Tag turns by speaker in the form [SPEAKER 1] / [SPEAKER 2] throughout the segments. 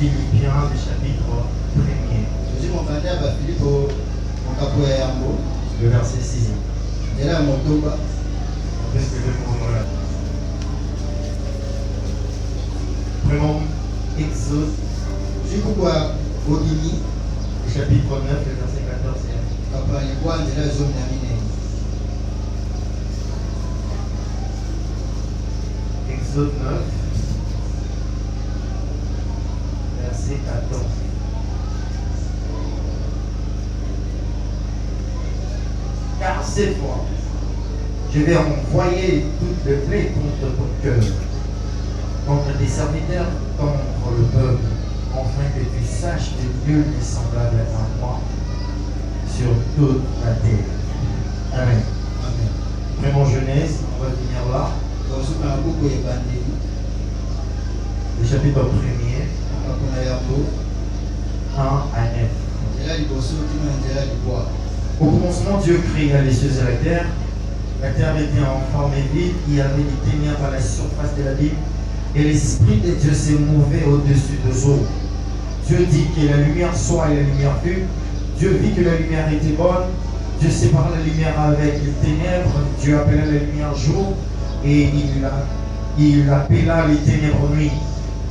[SPEAKER 1] Philippiens, le chapitre 1er. Le verset 6e. On peut se lever pour nous là. Prenons Exode, le chapitre 9, le verset 14e. Exode 9, verset 14. Car cette fois, je vais envoyer toutes les plaies contre ton cœur, contre tes serviteurs, contre le peuple, afin que tu saches que Dieu est semblable à moi sur toute la terre. Amen. Amen. Vraiment Genèse, on va venir là. Le chapitre 1er, 1 à 9. Au commencement, Dieu créa les cieux et la terre. La terre était en forme et vide, il y avait des ténèbres à la surface de l'abîme, et l'Esprit de Dieu s'est mouvé au-dessus des eaux. Dieu dit que la lumière soit et la lumière fut. Dieu vit que la lumière était bonne. Dieu sépara la lumière avec les ténèbres. Dieu appela la lumière jour, et il appela les ténèbres nuit.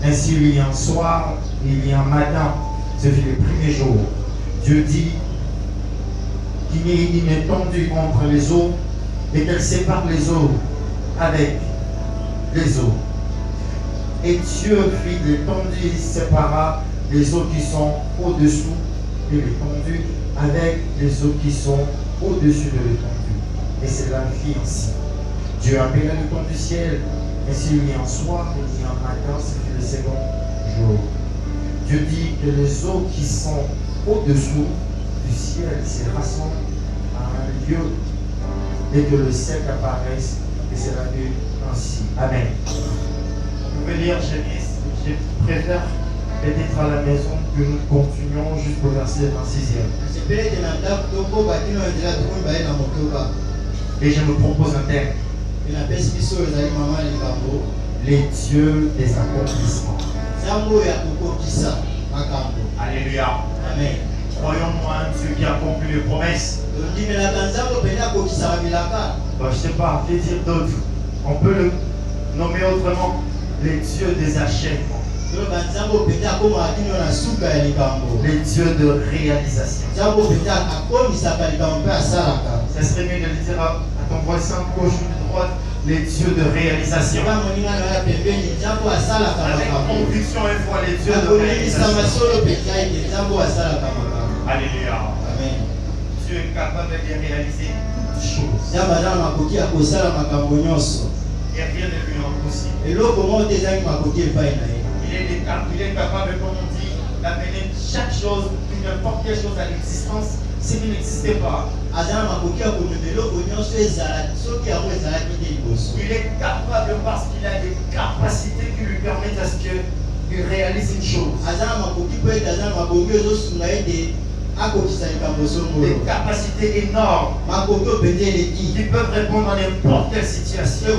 [SPEAKER 1] Ainsi il y a un soir, il y a un matin. Ce fut le premier jour. Dieu dit qu'il y ait une étendue entre les eaux et qu'elle sépare les eaux avec les eaux. Et Dieu fit l'étendue et sépara les eaux qui sont au-dessous de l'étendue avec les eaux qui sont au-dessus de l'étendue. Et cela fit ainsi. Dieu appela l'étendue du ciel. Ainsi il y a un soir, il y a un matin, c'est le second jour. Dieu dit que les eaux qui sont au-dessous du ciel se rassemblent à un lieu et que le ciel apparaisse, et c'est la vue ainsi. Amen. Vous pouvez lire Genèse, je préfère être à la maison que nous continuons jusqu'au verset 26e. Et je me propose un thème. Les dieux des accomplissements. Alléluia. Amen. Croyons-nous à un Dieu qui accomplit les promesses. Je ne sais pas, que dire d'autre. On peut le nommer autrement les dieux des achèvements. Les dieux de réalisation. Ça serait mieux de le dire à ton voisin gauche ou de droite. Les dieux de réalisation. Avec conviction et foi, les dieux de réalisation. Alléluia. Amen. Dieu est capable de réaliser toutes choses. Et rien ne lui est impossible. Il est capable, comme on dit, d'amener chaque chose, n'importe quelle chose à l'existence s'il n'existait pas. Il est capable parce qu'il a des capacités qui lui permettent à ce qu'il réalise une chose. Des capacités énormes qui peuvent répondre à n'importe quelle situation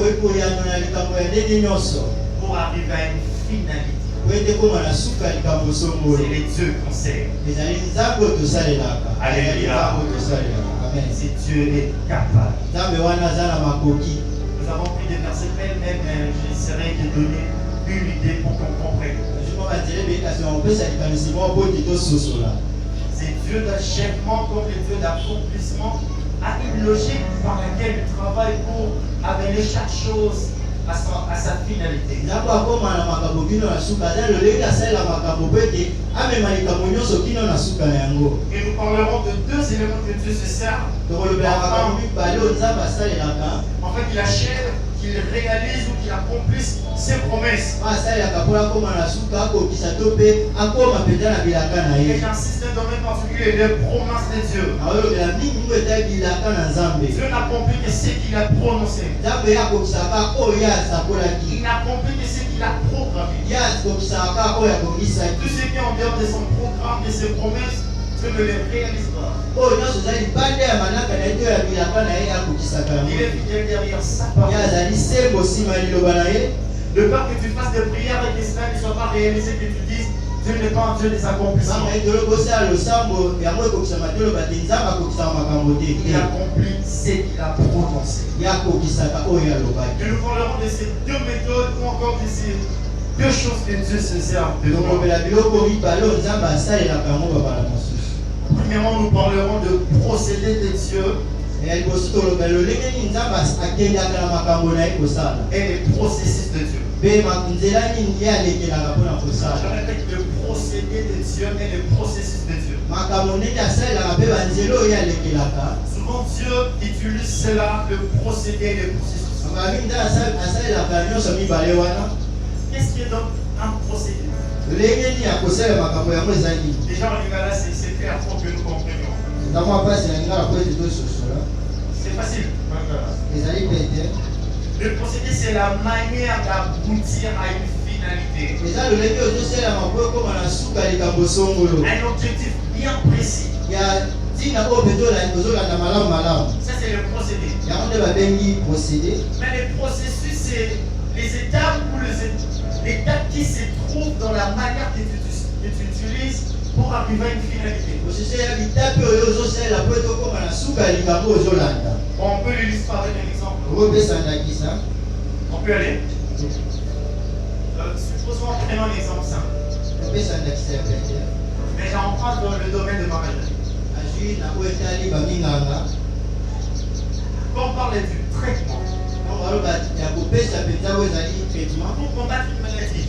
[SPEAKER 1] pour arriver à une finalité. C'est les dieux qu'on sert. Alléluia. Si Dieu est capable. Nous avons pris des versets pêle-mêle, mais j'essaierai de donner une idée pour qu'on comprenne. C'est Dieu d'achèvement comme les dieux d'accomplissement a une logique par laquelle il travaille pour amener chaque chose à sa finalité. Et nous parlerons de deux éléments que Dieu se sert. En fait, qu'il achève, qu'il réalise ou qu'il accomplisse ses promesses. Et j'insiste un domaine particulier, les promesses de Dieu. Dieu n'accomplit que ce qu'il a prononcé. Il n'accomplit que ce qu'il a programmé. Tout ce qui est en dehors de son programme, de ses promesses, Dieu ne les réalise pas. Il est fidèle derrière sa parole. De peur que tu fasses des prières et que cela ne soit pas réalisé, que tu dises Dieu n'est pas un Dieu des accomplissements. Il accomplit ce qu'il a prononcé. Et nous parlerons de ces deux méthodes ou encore de ces deux choses que Dieu se sert de nous. Premièrement, nous parlerons de procédé de Dieu et les processus de Dieu. Je répète, le procédé de Dieu et le processus de Dieu. Souvent Dieu utilise cela, le procédé et le processus. Qu'est-ce qui est donc un procédé? Déjà en Lingala, c'est clair pour que nous comprenions. C'est facile. Le procédé, c'est la manière d'aboutir à une finalité. Un objectif bien précis. Ça, c'est le procédé. Mais le processus, c'est les étapes ou l'étape qui se trouve dans la manière que tu utilises pour arriver à une finalité. On peut l'illustrer avec un exemple. On peut aller. Supposons prenons un exemple simple. Mais j'en prends dans le domaine de mariage. Quand on parle du traitement, pour combattre une maladie,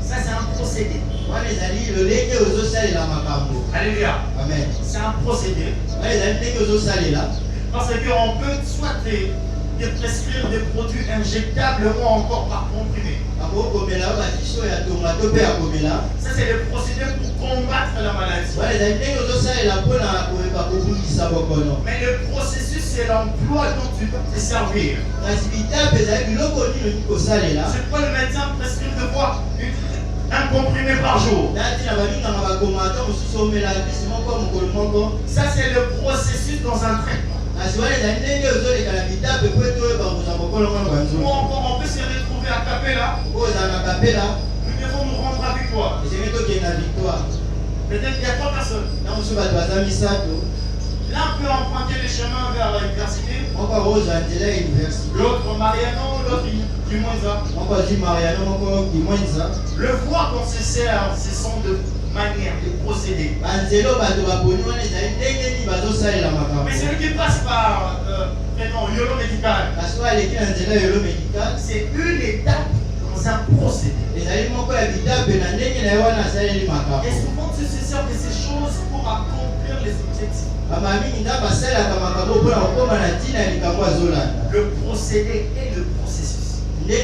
[SPEAKER 1] ça c'est un procédé. Alléluia. Amen. C'est un procédé. Parce qu'on peut soit de prescrire des produits injectables ou encore par comprimé. Ça c'est le procédé pour combattre la maladie. Mais le processus c'est l'emploi dont tu dois te servir. C'est quoi le médecin prescrit de voir un comprimé par jour? Ça c'est le processus dans un traitement. Ou encore on peut se retrouver à Capella. Nous devons nous rendre à victoire. Peut-être qu'il y a 3 personnes. L'un peut emprunter le chemin vers l'université. L'autre Mariano, l'autre Kimoinza. Le voie qu'on se sert, ce sont de manières, de procédés. Mais celui qui passe par Yolo Médical, c'est une étape dans un procédé. Et souvent tu se sers de ces choses pour accomplir les objectifs. Le procédé et le processus. Nous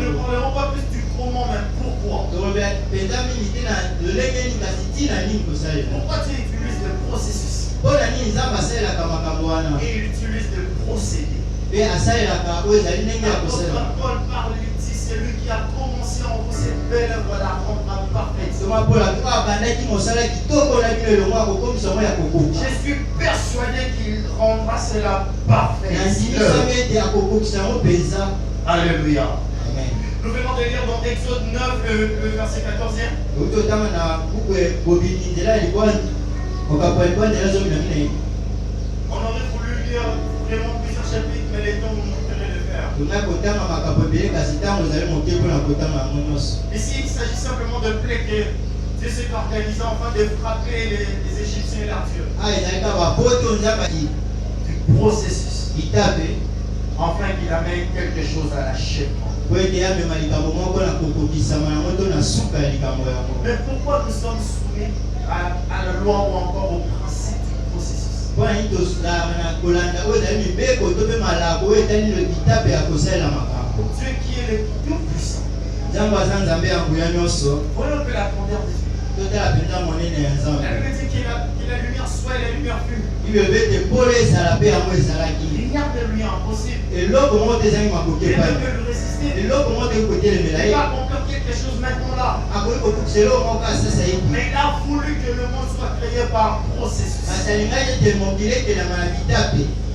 [SPEAKER 1] ne parlerons pas plus du comment, mais pourquoi. Pourquoi tu utilises le processus? Et il utilise le procédé. Paul parle ici, c'est lui qui a commencé en vous cette belle œuvre, la rendra parfaite. Je suis persuadé qu'il rendra cela parfait. Alléluia. Amen. Nous venons de lire dans Exode 9, le verset 14e. On aurait voulu lire vraiment plusieurs chapitres, mais les temps nous montreraient de faire. Ici, il s'agit simplement de plaie que Dieu s'est organisé afin de frapper les Égyptiens et leurs dieux. Du processus. Enfin qu'il amène quelque chose à l'achèvement. Mais pourquoi nous sommes soumis à la loi ou encore au principe du processus? Dieu qui est le tout-puissant. Voyons un peu la grandeur de Dieu. La Bible dit que la lumière soit et la lumière fut. Il n'y a de lui impossible. Et même de lui résister. Il va accomplir quelque chose maintenant là. Mais il a voulu que le monde soit créé par processus.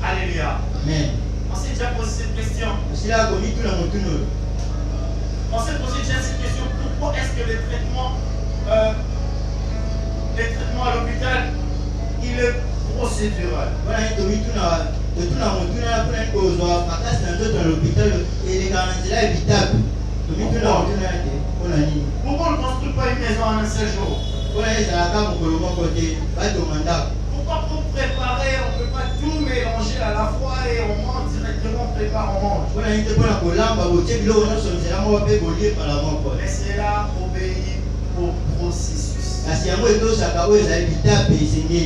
[SPEAKER 1] Alléluia. Amen. On s'est déjà posé cette question. On s'est posé déjà cette question, pourquoi est-ce que les traitements à l'hôpital, il est procédural? Voilà, il y a pourquoi on ne construit pas une maison en un seul jour? Pourquoi pour préparer, on ne peut pas tout mélanger à la fois et on mange directement, on prépare, on mange? Mais c'est là obéir au processus.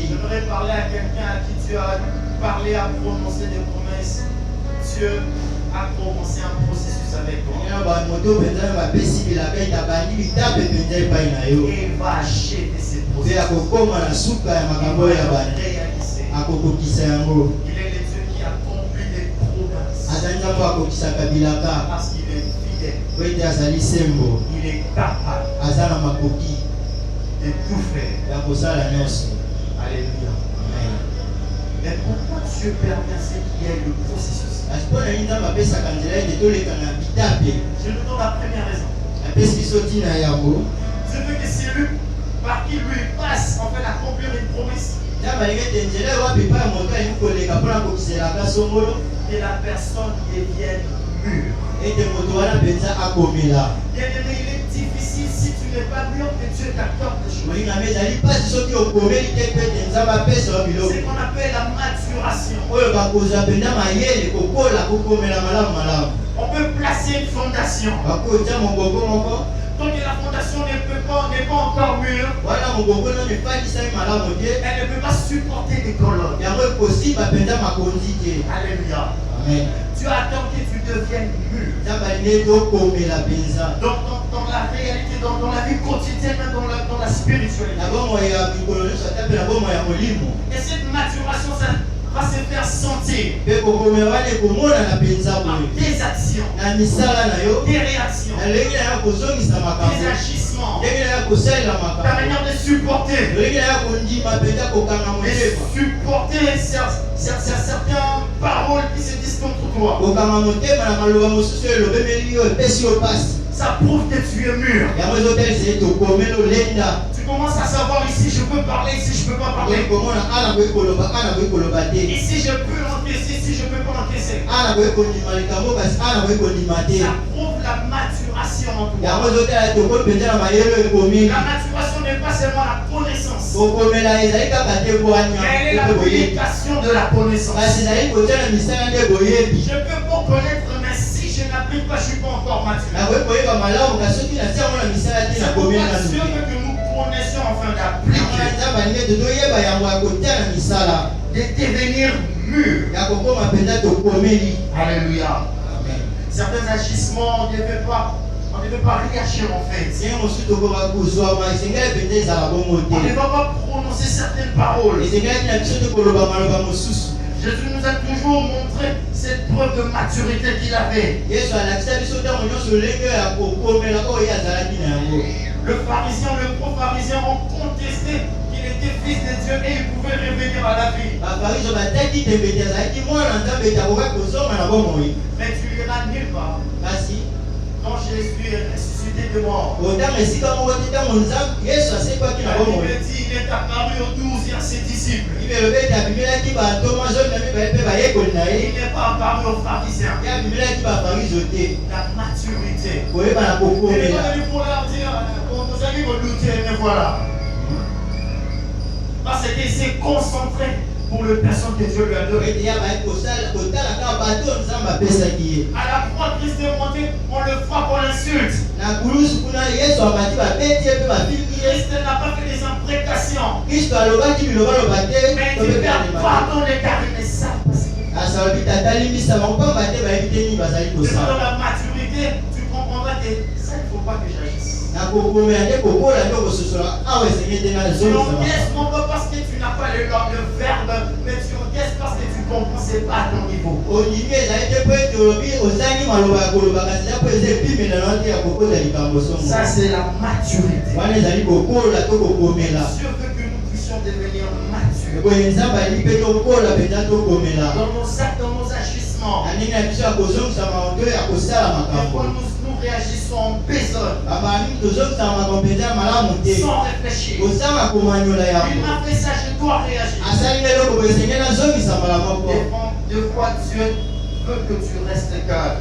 [SPEAKER 1] J'aimerais parler à quelqu'un à qui tu as parlé, à prononcer des promesses. Dieu a commencé un processus avec toi. Et il va achever ces processus. Il va réaliser. Il est le Dieu qui accomplit des promesses. Parce qu'il est fidèle. Il est capable de tout faire. Alléluia. Amen. Mais pourquoi Dieu permet qu'il y ait le processus? Je nous donne la première raison. Dieu veut que celui par qui lui passe en fait accomplir une promesse, que la personne devienne mûre. Bien-aimé, il est difficile si tu n'es pas mûr que Dieu t'accorde des choses. C'est qu'on appelle la maturation. On peut placer une fondation. Tant que la fondation n'est pas encore mûre, elle ne peut pas supporter des colonnes. Alléluia. Amen. Tu attends que tu deviennes mûr. Donc dans la réalité, dans la vie quotidienne, dans la spiritualité. Et cette maturation, ça va se faire sentir par des actions, des réactions, des agissements, ta manière de supporter, certaines paroles qui se disent contre toi. Ça prouve que tu es mûr. Tu commences à savoir ici je peux parler, ici je ne peux pas parler. Ici je peux encaisser, ici je ne peux pas encaisser. Ça prouve la maturation en toi. La maturation n'est pas seulement la connaissance, mais elle est l'application de la connaissance. Je peux pas connaître, mais si je n'applique pas, je ne suis pas encore mature. C'est pourquoi Dieu veut que nous connaissions afin d'appliquer, de devenir mûrs. Alléluia. Amen. Certains agissements, on ne devait pas réagir en fait. On ne va pas prononcer certaines paroles. Jésus nous a toujours montré cette preuve de maturité qu'il avait. Le pharisien, le pro-pharisien ont contesté qu'il était fils de Dieu et il pouvait revenir à la vie. Mais tu iras nulle part. Quand Jésus est ressuscité de mort, il est apparu aux 12 et à ses disciples. Il n'est pas apparu aux pharisiens. La maturité. Il n'est pas venu pour leur dire, nos amis vont douter, mais voilà. Parce qu'il s'est concentré pour le personne que Dieu lui a donné. À la croix, Christ est monté, on le frappe, on l'insulte. Christ n'a pas fait des imprécations. Mais il dit pardon les car ils ne savent pas ce qu'ils font. Dans la maturité, tu comprendras que ça, il ne faut pas que j'agisse. Tu encaisses non pas parce que tu n'as pas le verbe, mais tu encaisses parce que tu ne comprends pas à ton niveau. Ça, c'est la maturité. Dieu veut que nous puissions devenir matures. Dans nos actes, dans nos agissements. Et quand nous réagissons en
[SPEAKER 2] sans réfléchir. Il m'a fait ça, je dois réagir. Des fois, Dieu veut que tu restes calme.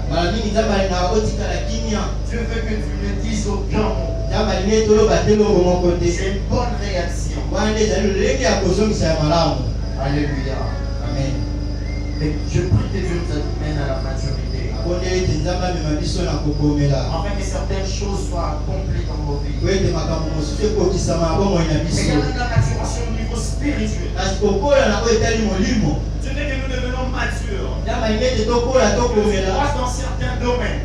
[SPEAKER 2] Dieu veut que tu ne dises aucun mot. C'est une bonne réaction. Alléluia.
[SPEAKER 1] Amen.
[SPEAKER 2] Et je prie que Dieu nous amène à la maturité. Afin que certaines choses soient accomplies dans nos vies. Mais il y a même la maturation au niveau spirituel. Dieu veut que nous devenons matures. Dans certains domaines.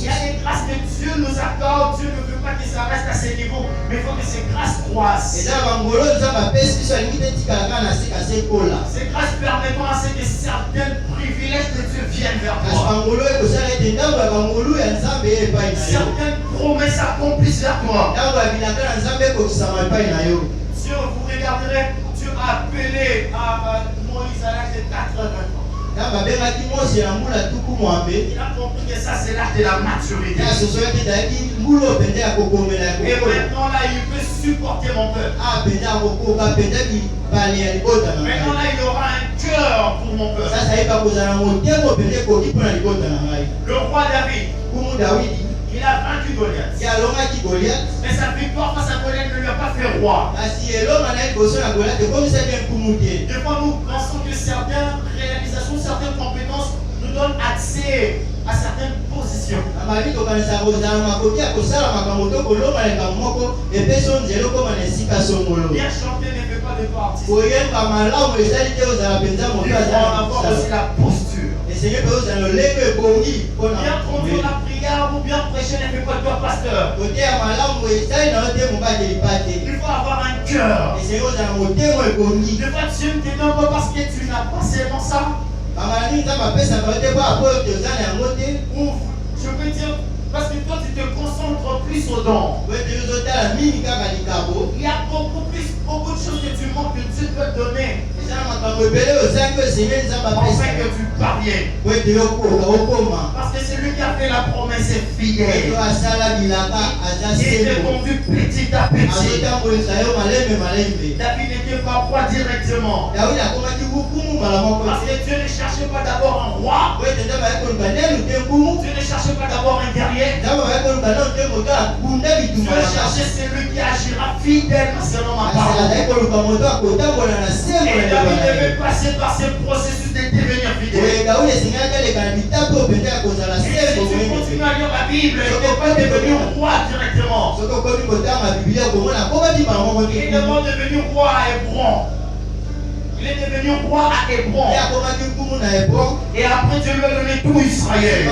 [SPEAKER 2] Il y a des grâces que Dieu nous accorde. Dieu ne veut pas que ça reste à ce niveau, mais il faut que ces grâces croissent. Ces grâces permettront à ce que certains privilèges de Dieu viennent vers toi. Certaines promesses accomplissent vers toi. Dieu, vous regarderez, Dieu a appelé à Moïse à l'âge de 80 ans. Il a compris que ça c'est l'âge de la maturité. Et maintenant là il peut supporter mon peuple. Maintenant là il aura un cœur pour mon peuple. Le roi David, il a vaincu Goliath. Mais sa victoire face à Goliath ne lui a pas fait roi. Des fois nous pensons que certaines réalisations, certaines compétences nous donnent accès à certaines positions. Bien chanter ne fait pas de toi artiste. Il faut avoir aussi la posture. Bien conduire la prière ou bien prêcher ne fait pas de toi pasteur. Il faut avoir un cœur. Des fois Dieu ne te donne pas parce que tu n'as pas seulement ça. Ou je peux dire parce que toi tu te concentres plus aux dons. Il y a beaucoup de choses que tu manques que Dieu peut te donner. Afin que tu parviennes. Parce que celui qui a fait la promesse est fidèle. Il est conduit petit à petit. David n'était pas roi directement. Parce que Dieu ne cherchait pas d'abord un roi. Dieu ne cherchait pas d'abord un guerrier. Dieu cherchait celui qui agira fidèlement selon ma parole. Et David devait passer par ce processus de devenir fidèle. Et si tu continues à lire la Bible, il n'est pas devenu roi directement. Il est d'abord devenu roi à Hébron. Il est devenu roi à Hébron. Et après Dieu lui a donné tout Israël.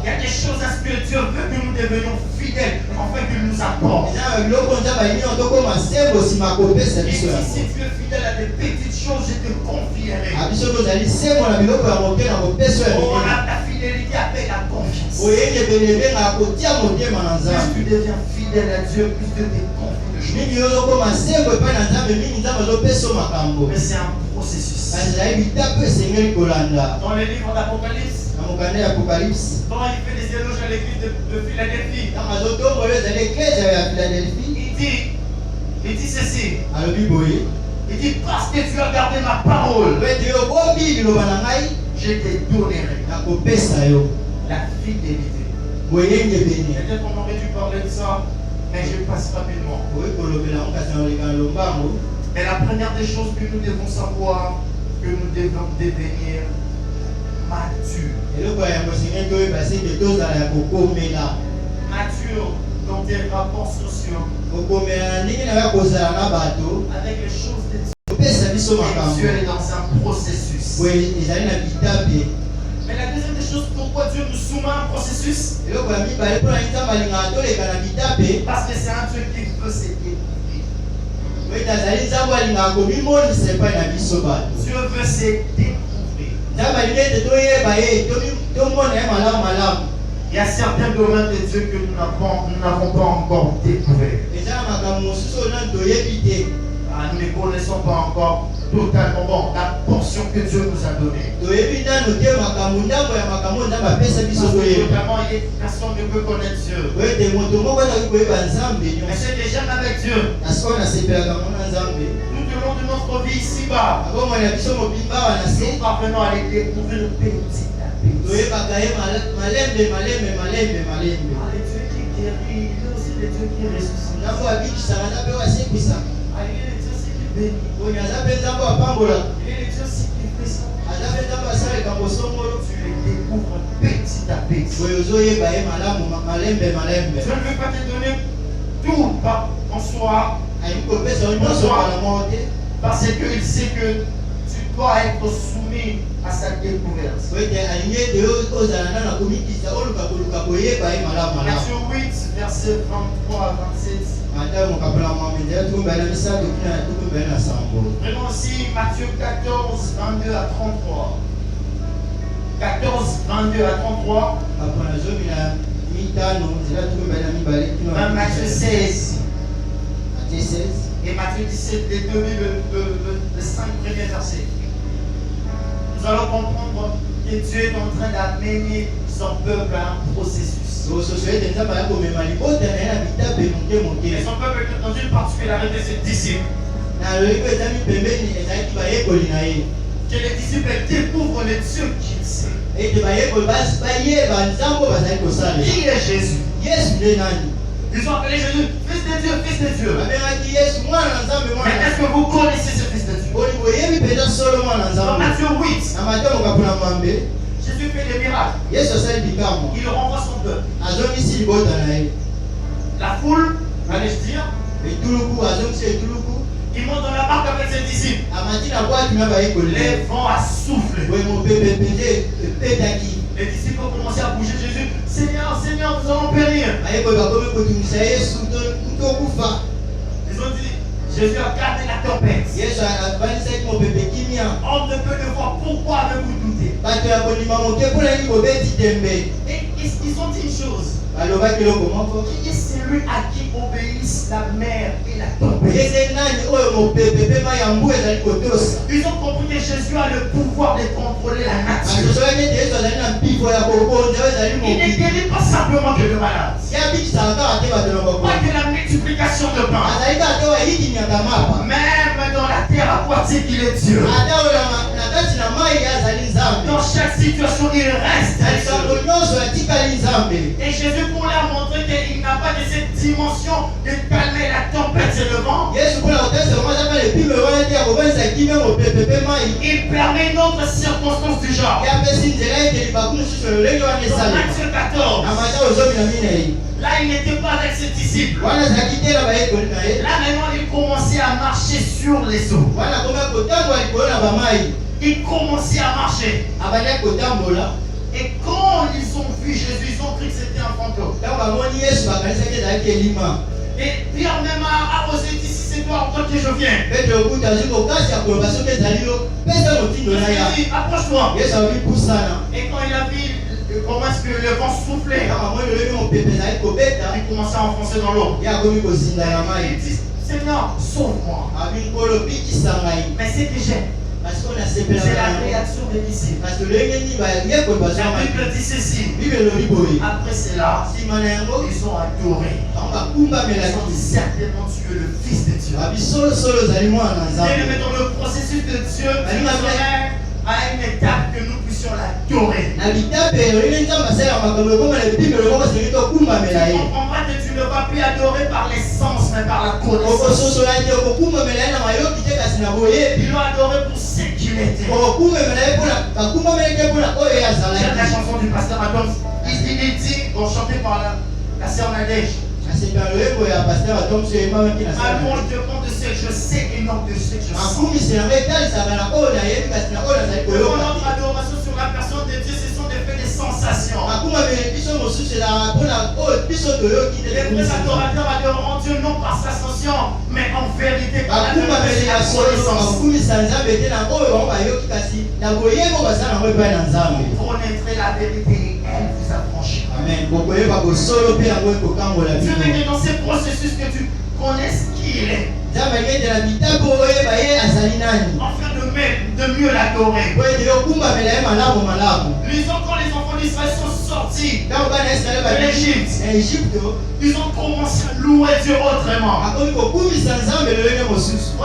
[SPEAKER 2] Il y a des choses à ce que Dieu veut que nous devenions fidèles afin qu'il nous apporte. Et si tu es fidèle à des petites choses, je te confierai. La fidélité appelle la confiance. Plus tu deviens fidèle à Dieu, plus tu te confies. Mais c'est un processus. Dans les livres d'Apocalypse, quand il fait des éloges à l'église de Philadelphie, il dit ceci. Il dit parce que tu as gardé ma parole, je te donnerai la fidélité. Peut-être qu'on aurait dû parler de ça, mais je passe rapidement. Mais la première des choses que nous devons savoir, que nous devons devenir matures. Mature dans tes rapports sociaux, avec les choses de Dieu. Et Dieu est dans un processus. Mais la deuxième des choses, pourquoi Dieu nous soumet à un processus? Parce que c'est un Dieu qui veut se découvrir. Dieu veut se découvrir. Il y a certains domaines de Dieu que nous n'avons pas encore découvert. Nous ne connaissons pas encore totalement bon, la portion que Dieu nous a donnée. Parce que totalement, personne ne peut connaître Dieu. Mais c'est que j'aime avec Dieu. Tout au long de notre vie ici-bas, nous parvenons à les découvrir petit à petit. Il est Dieu qui guérit, il est aussi le Dieu qui ressuscite. Il est Dieu aussi qui bénit. Il est Dieu aussi qui fait ça. Tu les découvres petit à petit. Dieu ne veut pas te donner tout en soi. Parce qu'il sait que tu dois être soumis à sa découverte. Matthieu 8, verset 23 à 27. Vraiment aussi Matthieu 14, 22 à 33. 14, 22 à 33. Matthieu 16. Et Matthieu 17, les 5 premiers versets. Nous allons comprendre que Dieu est en train d'amener son peuple à un processus. Et son peuple est dans une particularité, c'est disciple. Que les disciples découvrent le Dieu qu'ils sait. Qui est Jésus? Ils ont appelé Jésus fils de Dieu, fils de Dieu. Mais est-ce que vous connaissez ce fils de Dieu? Dans Matthieu 8, Jésus fait des miracles. Il renvoie son peuple. La foule, allais-je dire, il monte dans la barque avec ses disciples. Les vents à souffler. Les disciples ont commencé à bouger Jésus. Seigneur, Seigneur, nous allons périr. Ils ont dit, Jésus a gardé la tempête. On ne peut le voir. Pourquoi avez-vous douté? Et ils ont dit une chose. Qui est celui à qui obéissent la mer et la tempête? Ils ont compris que Jésus a le pouvoir de contrôler la nature. Il ne guérit pas simplement que le malade. Pas que la multiplication de pain. Même dans la terre aquatique, il est Dieu. Dans chaque situation, il reste Dieu. Et Jésus, pour leur montrer qu'il n'a pas de cette dimension de calmer la tempête et le vent, il permet une autre circonstance du genre. Matthieu 14. Là, il n'était pas avec ses disciples. Là, maintenant, il commençait à marcher sur les eaux. Il commençait à marcher. Et quand ils ont vu Jésus, ils ont cru que c'était un fantôme. Et Pierre même a osé dire, si c'est toi encore que je viens. Il dit, approche-toi. Et quand il a vu comment est-ce que le vent soufflait, il commençait à enfoncer dans l'eau. Il dit, Seigneur, sauve-moi. Mais c'est que j'ai. C'est la réaction des disciples. La Bible dit ceci. Après cela, ils ont adoré. Ils ont dit certainement tu es le Fils de Dieu. Et dans le processus de Dieu, Dieu à une étape que nous puissions l'adorer. Tu comprendras que tu ne vas plus adorer par les sens, mais par la connaissance. Ils l'ont adoré pour ce qu'il était. J'aime la chanson du pasteur Adam. Il dit, bon, chanté par la sœur Nadège. Allons te compte de ce que je sais et non de ce que je sens. Notre adoration sur la personne de Dieu, ce sont des faits de sensations. Les vrais adorateurs adoreront Dieu non par sa sensation, mais en vérité par la connaissance. Vous connaîtrez la vérité et elle vous affranchira. Amen. Dieu veut que dans ces processus que tu connaisses qui il est. En fait, de mieux l'adorer. Lisons quand les enfants d'Israël sont sortis de l'Égypte. Ils ont commencé à louer Dieu autrement. Au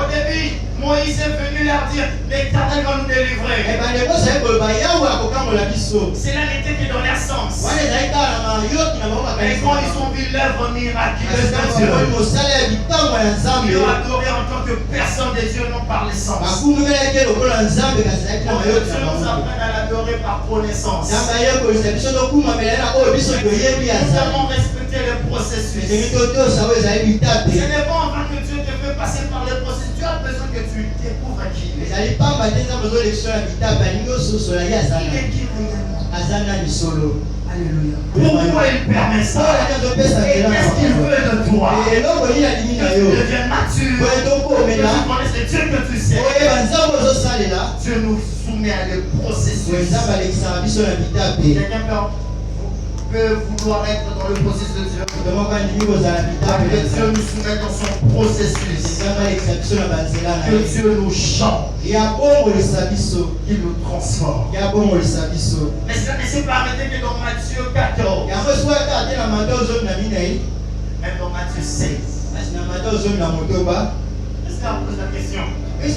[SPEAKER 2] début, Moïse est venu leur dire, l'Éternel va nous délivrer. Cela n'était que dans leur sens. Mais quand ils ont vu l'œuvre miraculeuse de Dieu, ils ont adoré en tant que personne de Dieu, non par l'essence. Dieu nous apprenne à l'adorer par connaissance. Nous devons respecter le processus. Ce n'est pas en vain que Dieu te fait passer par le processus. Tu as besoin que tu découvres qui il est. Il est qui réellement. Alléluia. Pourquoi il permet ça? Et qu'est-ce qu'il veut de toi? Que tu deviennes mature. Que tu connaisses le Dieu que tu sais. Dieu nous soumet à des processus. Quelqu'un peut vouloir être dans le processus de Dieu. Que Dieu nous soumette dans son processus. Que Dieu nous change. Qu'il nous transforme. Mais cela ne s'est pas arrêté que dans Matthieu 14. Même dans Matthieu 16. Est-ce qu'on pose la question? Qui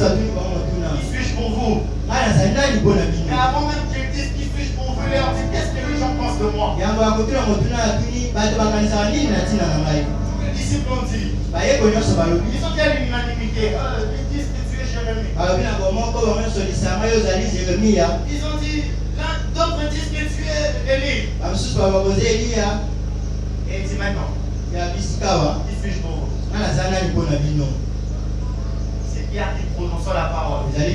[SPEAKER 2] suis-je pour vous? Mais avant même qu'ils disent qui suis-je pour vous, leur dit qu'est-ce que les gens pensent de moi? Les disciples ont dit, ils ont quelle unanimité? Ils disent que tu es Jérémie. Ils ont dit, d'autres disent que tu es Élie. Et il dit maintenant, qui suis-je pour vous? C'est Pierre qui prononça la parole. Tu es le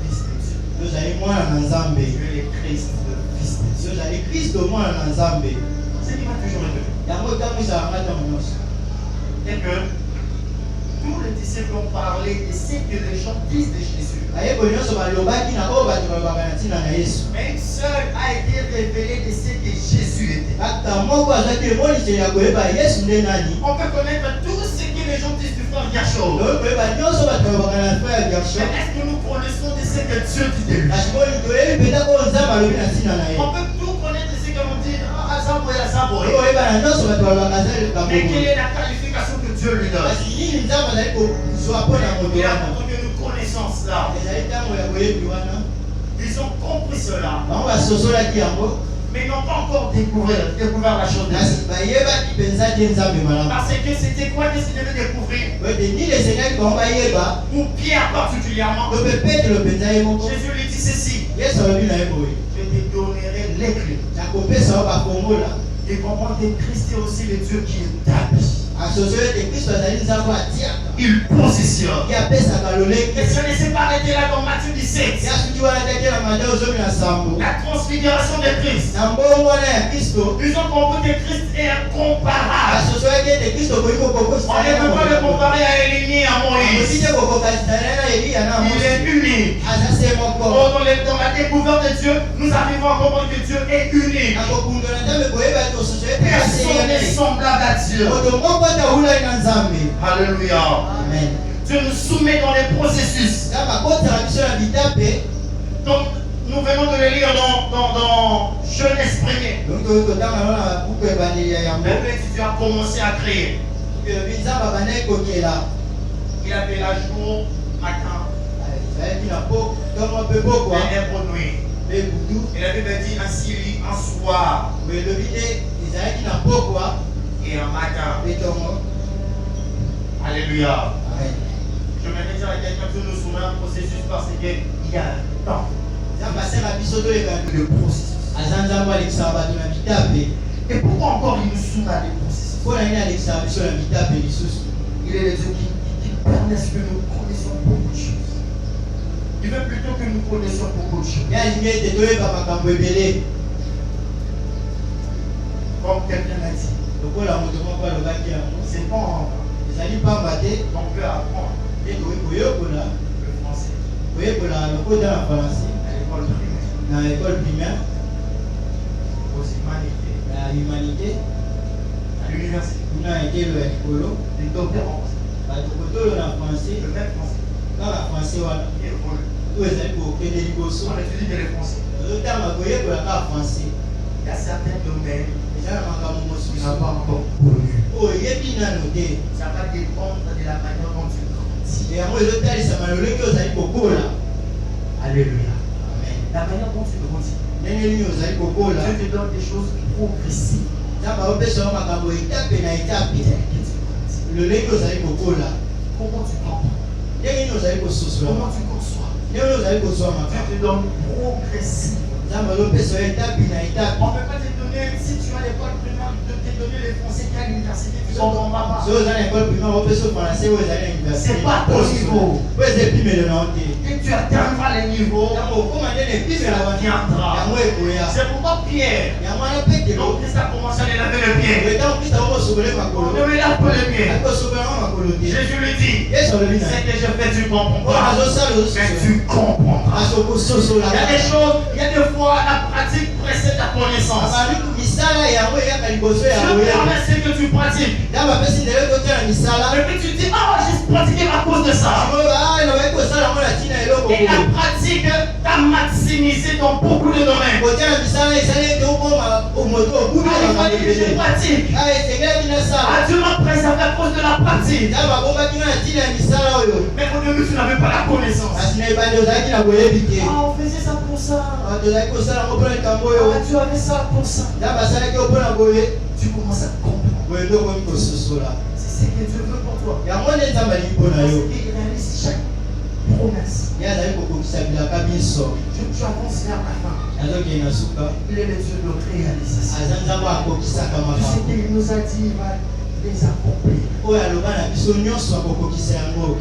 [SPEAKER 2] Fils de Dieu. Tu es le Christ, le Fils de Dieu. C'est qui m'a toujours élevé. Et que tous les disciples ont parlé de ce que les gens disent de Jésus. Mais une seule a été révélée de ce que Jésus était. On peut connaître tout ce que les gens disent du frère Gachot. Mais est-ce que nous connaissons de ce que Dieu dit de lui? On peut tout connaître de ce que l'on dit. Mais quelle est la qualification que Dieu lui donne? Il a apporté une connaissance là. Ils ont compris cela. Mais ils n'ont pas encore découvert la chose de Dieu. Parce que c'était quoi qu'ils devaient découvrir? Pour Pierre particulièrement. Jésus lui dit ceci. Je te donnerai les clés. Et comprendre que Christ est aussi le Dieu qui établit. Il positionne. Et ce ne s'est pas arrêté là dans Matthieu 17. La transfiguration de Christ. Ils ont compris que Christ est incomparable. On ne peut pas le comparer à Élie ni à Moïse. Il est unique. Dans la découverte de Dieu, nous arrivons à comprendre que Dieu est unique. Personne n'est semblable à Dieu. Alléluia.
[SPEAKER 1] Amen.
[SPEAKER 2] Dieu nous soumet dans les processus. Donc, nous venons de le lire dans Jeunesse première. Le Dieu a commencé à créer. Il avait la jour, matin, ténèbres, nuit. Et la Bible dit ainsi un soir et un matin. Alléluia.
[SPEAKER 1] Amen.
[SPEAKER 2] Je vais dire à quelqu'un que nous soumet un processus parce qu'il y a un temps. Le processus. Et pourquoi encore il nous soumet à des processus? Il est le Dieu qui permet que nous connaissions beaucoup de choses. Il veut plutôt que nous connaissions beaucoup de choses. Comme quelqu'un l'a dit. C'est pas en on peut apprendre le français à l'école primaire, aux humanités, à l'université, les docteurs en français, le même français. kaka français wana oyo ezali kokende liboso
[SPEAKER 1] On étudie que les Français.
[SPEAKER 2] ozotanga koyekola kaka français
[SPEAKER 1] Il y a certains domaines
[SPEAKER 2] eza na makambo
[SPEAKER 1] qui
[SPEAKER 2] mosusu
[SPEAKER 1] n'ont pas encore connu.
[SPEAKER 2] oyebi nano te
[SPEAKER 1] Ça va dépendre de la manière dont tu grandis.
[SPEAKER 2] yango ezotalisama na lolenge ozali kokola.
[SPEAKER 1] Alléluia.
[SPEAKER 2] Amen.
[SPEAKER 1] La manière dont tu grandis.
[SPEAKER 2] ndenge nini ozali kokola
[SPEAKER 1] Dieu te donne des choses progressives.
[SPEAKER 2] nzambe aopesa yo makambo etape na etape lolenge ozali kokola
[SPEAKER 1] Comment tu comprends?
[SPEAKER 2] ndenge nini ozali kososola
[SPEAKER 1] Comment tu conçois?
[SPEAKER 2] ndenge nini ozali kozwa
[SPEAKER 1] Dieu
[SPEAKER 2] makambo
[SPEAKER 1] te donne progressivement.
[SPEAKER 2] nzambe azopesa yo etape na etape.
[SPEAKER 1] On ne peut pas te donner, si tu as l'école primaire, de te donner les français qui à l'université, tu comprends pas.
[SPEAKER 2] soki oza na ekole primaire opesa yo français oyo ezali na université
[SPEAKER 1] C'est pas ton niveau.
[SPEAKER 2] oyo eza epimelo na yo te
[SPEAKER 1] Et tu atteindras les niveaux,
[SPEAKER 2] yango okóma nde na epimelo
[SPEAKER 1] ça viendra.
[SPEAKER 2] yango ekoya
[SPEAKER 1] C'est pourquoi Pierre,
[SPEAKER 2] yango wana petelo
[SPEAKER 1] donc Christ a commencé à lui laver le pied.
[SPEAKER 2] oyetango kristo akokosokole makolo
[SPEAKER 1] Ne me lave pas le pied.
[SPEAKER 2] akosokolango makolo te
[SPEAKER 1] Jésus lui dit,
[SPEAKER 2] yesu alobi na
[SPEAKER 1] c'est que je fais, tu comprends
[SPEAKER 2] oyo
[SPEAKER 1] pas.
[SPEAKER 2] nazosala
[SPEAKER 1] Mais
[SPEAKER 2] ozososola
[SPEAKER 1] tu comprendras.
[SPEAKER 2] asokososola
[SPEAKER 1] Il y a des choses, il y a des fois, la pratique précède la connaissance.
[SPEAKER 2] abandi misala yango eyaka liboso ya
[SPEAKER 1] Dieu
[SPEAKER 2] koyeba
[SPEAKER 1] permet ce que tu pratiques.
[SPEAKER 2] ntango apesi ndele totala misala
[SPEAKER 1] Et puis tu dis, ah, j'ai pratiqué à cause de ça.
[SPEAKER 2] nabaki kosala yango na ntina eloko
[SPEAKER 1] Et la pratique t'a maximisé dans beaucoup de domaines.
[SPEAKER 2] kotala misala esali ete okoma moto okubi
[SPEAKER 1] Ah, il fallait que je pratique.
[SPEAKER 2] esengelaki nasala
[SPEAKER 1] Ah, Dieu m'a préservé à cause de la pratique.
[SPEAKER 2] ntango abombaki nga na ntina ya misala oyo
[SPEAKER 1] Mais au début, tu n'avais pas la connaissance.
[SPEAKER 2] kasi na ebandi ozalaki na boyebi te
[SPEAKER 1] Ah, on faisait ça pour ça.
[SPEAKER 2] tozalaki kosala yango mpona likambo
[SPEAKER 1] Ah,
[SPEAKER 2] oyo
[SPEAKER 1] tu avais ça pour ça.
[SPEAKER 2] ntango asalaki yo mpona boye
[SPEAKER 1] Tu commences à comprendre.
[SPEAKER 2] boye nde okomi kososola
[SPEAKER 1] C'est ce que Dieu veut pour toi.
[SPEAKER 2] yango nde nzambe alingi mpona
[SPEAKER 1] Parce
[SPEAKER 2] yo
[SPEAKER 1] qu'il réalise chaque promesse.
[SPEAKER 2] ye azali kokokisa bilaka biso
[SPEAKER 1] Tu avances vers la fin.
[SPEAKER 2] azokende na suka
[SPEAKER 1] Il est le Dieu de réalisation.
[SPEAKER 2] aza nzambe akokisaka
[SPEAKER 1] Tout ce
[SPEAKER 2] makambo
[SPEAKER 1] qu'il nous a dit, il va les accomplir.
[SPEAKER 2] oyo aloba na biso nyonso akokokisa yango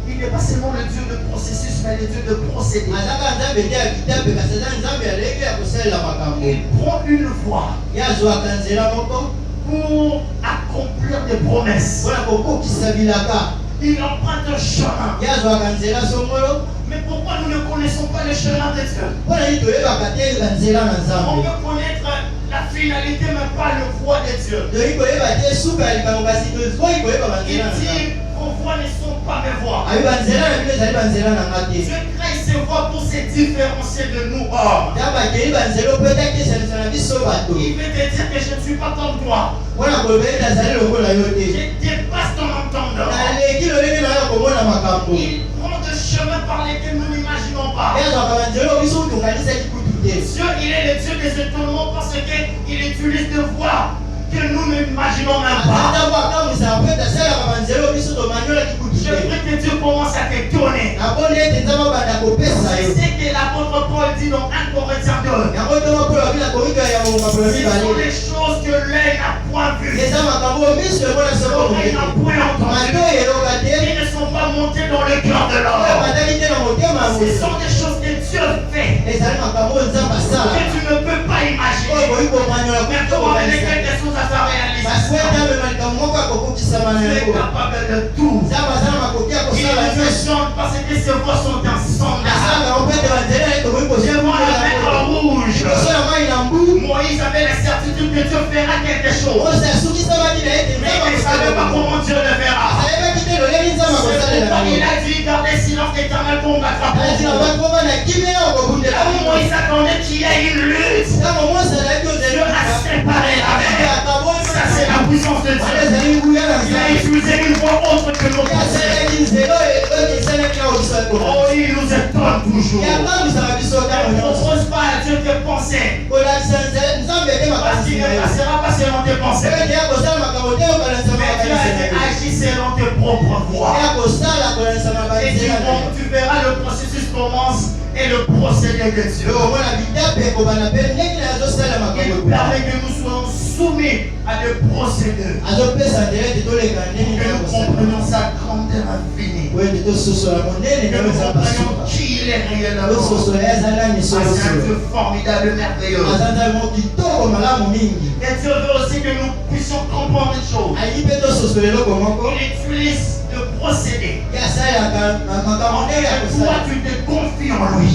[SPEAKER 1] Il n'est pas seulement le Dieu de processus, mais le Dieu de procédé.
[SPEAKER 2] azaka nzambe te ya bitape kasi aza nzambe aleki ya kosalela makambo
[SPEAKER 1] Il prend une voie
[SPEAKER 2] ye azwaka nzela moko
[SPEAKER 1] pour accomplir des promesses.
[SPEAKER 2] mpona kokokisa bilaka
[SPEAKER 1] Il emprunte un chemin.
[SPEAKER 2] ye azwaka nzela songolo
[SPEAKER 1] Mais pourquoi nous ne connaissons pas le chemin de Dieu?
[SPEAKER 2] mpona nini toyebaka te banzela na
[SPEAKER 1] On
[SPEAKER 2] nzambe
[SPEAKER 1] peut connaître la finalité, mais pas le voie de Dieu.
[SPEAKER 2] toyei koyeba te suka ya likambo kasi tokoki koyeba
[SPEAKER 1] Il
[SPEAKER 2] banzela na nzambe
[SPEAKER 1] dit, vos voies ne sont pas mes voies.
[SPEAKER 2] ayi banzela na bino ezali banzela na nga te
[SPEAKER 1] Dieu crée ses voies pour se différencier de nous hommes.
[SPEAKER 2] ntango bakei banzela opo etakesanisa na biso bato
[SPEAKER 1] Il veut te dire que je ne suis pas comme toi.
[SPEAKER 2] mpona koloba ete azali lokola yo te
[SPEAKER 1] Je dépasse ton entendement.
[SPEAKER 2] naleki lolenge na yo komona makambo
[SPEAKER 1] Il prend des chemins par lesquels nous n'imaginons pas.
[SPEAKER 2] ye azwaka banzela oyo biso tokanisaki kutu te
[SPEAKER 1] Dieu, il est le Dieu des étonnements parce qu'il utilise des voies que nous n'imaginons même pas.
[SPEAKER 2] atango akambwisaka mpe tasalaka banzela oyo biso tomaniolaki kutu
[SPEAKER 1] Je
[SPEAKER 2] te
[SPEAKER 1] prie que Dieu commence à t'étonner.
[SPEAKER 2] naboni ete nzambe abanda kopesa yo
[SPEAKER 1] C'est ce que l'apôtre Paul dit dans 1 Corinthiens 2.
[SPEAKER 2] yango ntongo mpona babina korinto ya makolo
[SPEAKER 1] Ce sont
[SPEAKER 2] mibale
[SPEAKER 1] les choses que l'œil n'a point vues,
[SPEAKER 2] eza makambo oyo miso emona soko
[SPEAKER 1] l'oreille n'a point
[SPEAKER 2] mato
[SPEAKER 1] entendu,
[SPEAKER 2] eyoka te
[SPEAKER 1] qui ne sont pas montées dans le cœur de
[SPEAKER 2] oyo
[SPEAKER 1] l'homme.
[SPEAKER 2] ebandaki te na motema ya
[SPEAKER 1] Ce
[SPEAKER 2] moto
[SPEAKER 1] sont des choses que Dieu fait,
[SPEAKER 2] ezali makambo oyo nzambe
[SPEAKER 1] que
[SPEAKER 2] asalaka
[SPEAKER 1] tu ne peux pas
[SPEAKER 2] oyo
[SPEAKER 1] imaginer.
[SPEAKER 2] koyi komanyola
[SPEAKER 1] Mais
[SPEAKER 2] kutu
[SPEAKER 1] toi, avec
[SPEAKER 2] kokanisa
[SPEAKER 1] quelque chose à sa
[SPEAKER 2] parce que
[SPEAKER 1] réalisation,
[SPEAKER 2] nzambe likambo moko akokokisama na
[SPEAKER 1] tu es
[SPEAKER 2] yango
[SPEAKER 1] capable de tout.
[SPEAKER 2] nzambe aza na makoki ya
[SPEAKER 1] Il
[SPEAKER 2] kosala
[SPEAKER 1] nous
[SPEAKER 2] nyonso
[SPEAKER 1] chante parce que ses voix sont insondables.
[SPEAKER 2] asalaka yango mpe ete banzela ye tokoki
[SPEAKER 1] Je vois la mer rouge.
[SPEAKER 2] kosola ya mai na mbu
[SPEAKER 1] Moïse avait la certitude que Dieu fera quelque chose.
[SPEAKER 2] oyo asukisabaki na ete
[SPEAKER 1] Mais il
[SPEAKER 2] nzambe
[SPEAKER 1] ne savait pas comment Dieu le verra.
[SPEAKER 2] ayebaki te lolenge nzambe
[SPEAKER 1] C'est
[SPEAKER 2] akosalela
[SPEAKER 1] pourquoi il
[SPEAKER 2] yango
[SPEAKER 1] a dit gardez silence éternel pour battre
[SPEAKER 2] alatina
[SPEAKER 1] pour vous.
[SPEAKER 2] bakoma na kimia okobundela
[SPEAKER 1] Là où Moïse attendait qu'il y ait une lutte,
[SPEAKER 2] ntango mwasi azalaki
[SPEAKER 1] Dieu a séparé la mer. Ça,
[SPEAKER 2] ozeli
[SPEAKER 1] c'est la puissance de Dieu.
[SPEAKER 2] ezali nguya na
[SPEAKER 1] Il a
[SPEAKER 2] nzambe
[SPEAKER 1] utilisé une voie autre que notre Dieu.
[SPEAKER 2] asalaki nzela oyo esalaki na obiso
[SPEAKER 1] Oh, il nous étonne toujours.
[SPEAKER 2] yakambisaka biso ntango
[SPEAKER 1] Ne
[SPEAKER 2] nyonso
[SPEAKER 1] propose pas à Dieu tes pensées.
[SPEAKER 2] kolakisa nzambe ete
[SPEAKER 1] Parce
[SPEAKER 2] makanisi
[SPEAKER 1] qu'il
[SPEAKER 2] na
[SPEAKER 1] ne
[SPEAKER 2] yo
[SPEAKER 1] passera pas selon tes pensées.
[SPEAKER 2] ete ya kosala makambo te okolanisa
[SPEAKER 1] Mais Dieu a
[SPEAKER 2] makanisi
[SPEAKER 1] dit
[SPEAKER 2] na yo
[SPEAKER 1] agis selon tes propres voies.
[SPEAKER 2] ya kosala kolanisa
[SPEAKER 1] Et
[SPEAKER 2] makanisi na yo
[SPEAKER 1] tu verras le processus commence et le procédé de Dieu.
[SPEAKER 2] omona bitape ekobana mpe ndenge na azosala makambo
[SPEAKER 1] Il permet que nous soyons soumis à des procédures.
[SPEAKER 2] azopesa ndenge ete toleka ndenge
[SPEAKER 1] Que
[SPEAKER 2] na
[SPEAKER 1] nous
[SPEAKER 2] kosala
[SPEAKER 1] comprenions sa grandeur infinie.
[SPEAKER 2] po ete tososola monene
[SPEAKER 1] Que
[SPEAKER 2] na
[SPEAKER 1] nous
[SPEAKER 2] oza
[SPEAKER 1] comprenions
[SPEAKER 2] basuka
[SPEAKER 1] qui il est réellement.
[SPEAKER 2] tososola ye aza nani
[SPEAKER 1] Ah, c'est un
[SPEAKER 2] solosolo
[SPEAKER 1] Dieu formidable, merveilleux.
[SPEAKER 2] aza nzambe moko kitoko malamu mingi
[SPEAKER 1] Et Dieu veut aussi que nous puissions comprendre une chose.
[SPEAKER 2] alingi mpe tososola eloko moko
[SPEAKER 1] Il utilise le procédé.
[SPEAKER 2] ye asalelaka makambo ndenge ya
[SPEAKER 1] Toi,
[SPEAKER 2] kosala
[SPEAKER 1] tu te confies confie en lui.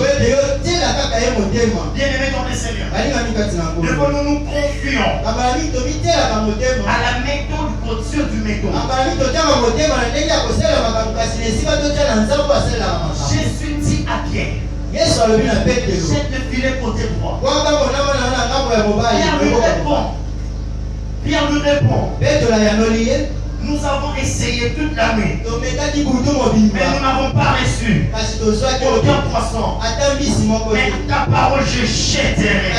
[SPEAKER 1] Bien-aimé dans le Seigneur. Devons-nous nous confions à la méthode Dieu du méthode. Jésus dit à Pierre, jette le filet côté droit. Pierre lui répond, nous avons essayé toute la nuit, mais nous n'avons pas reçu aucun poisson. Mais ta parole, je jetterai.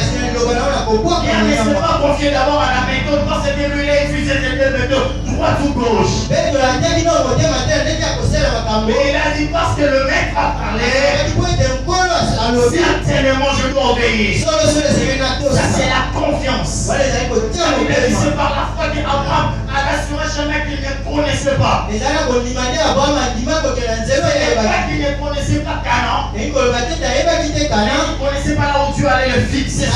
[SPEAKER 1] Pierre ne s'est pas confié d'abord à la méthode. Quand c'était lui, il a utilisé cette méthode, droite ou gauche. Mais il a dit, parce que le maître a parlé, certainement je dois obéir. Ça, c'est la confiance. C'est par la foi qu'Abraham a assuré chemin qu'il ne connaissait pas. Il ne connaissait pas Canaan. Il ne connaissait pas là où Dieu allait le fixer.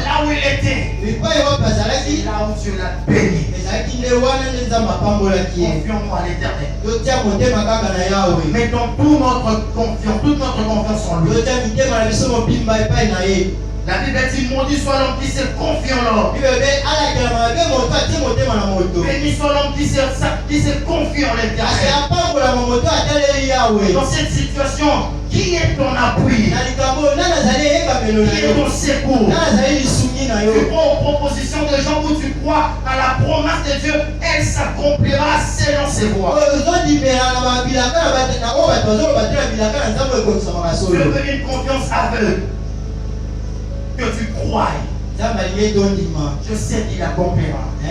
[SPEAKER 1] Là où il était. Là où Dieu l'a béni. Confions-nous à l'Éternel. Mettons toute notre confiance en lui. La Bible dit, maudit soit l'homme qui se confie en l'homme. Béni soit l'homme qui se confie en l'Éternel. Dans cette situation, qui est ton appui? Qui est ton secours? Tu prends aux propositions de gens où tu crois à la promesse de Dieu, elle s'accomplira selon ses voies. Tu veux une confiance aveugle que tu crois. Je sais qu'il accomplira. Je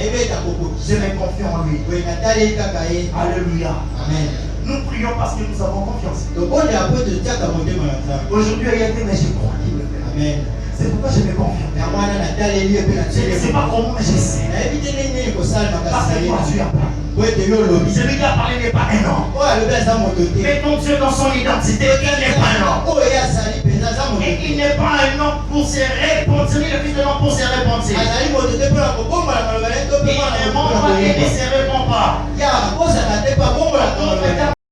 [SPEAKER 1] mets confiance en lui. Alléluia. Amen. Nous prions parce que nous avons confiance. Aujourd'hui, il y a des mais je crois qu'il le fait. Amen. C'est pourquoi je mets confiance. Je ne sais pas comment, mais je sais. Parce que toi, tu as parlé. Celui qui a parlé n'est pas un homme. Mettons Dieu dans son identité. Il n'est pas un homme. Et il n'est pas un homme pour se répandre. Le fils de l'homme pour se répandre.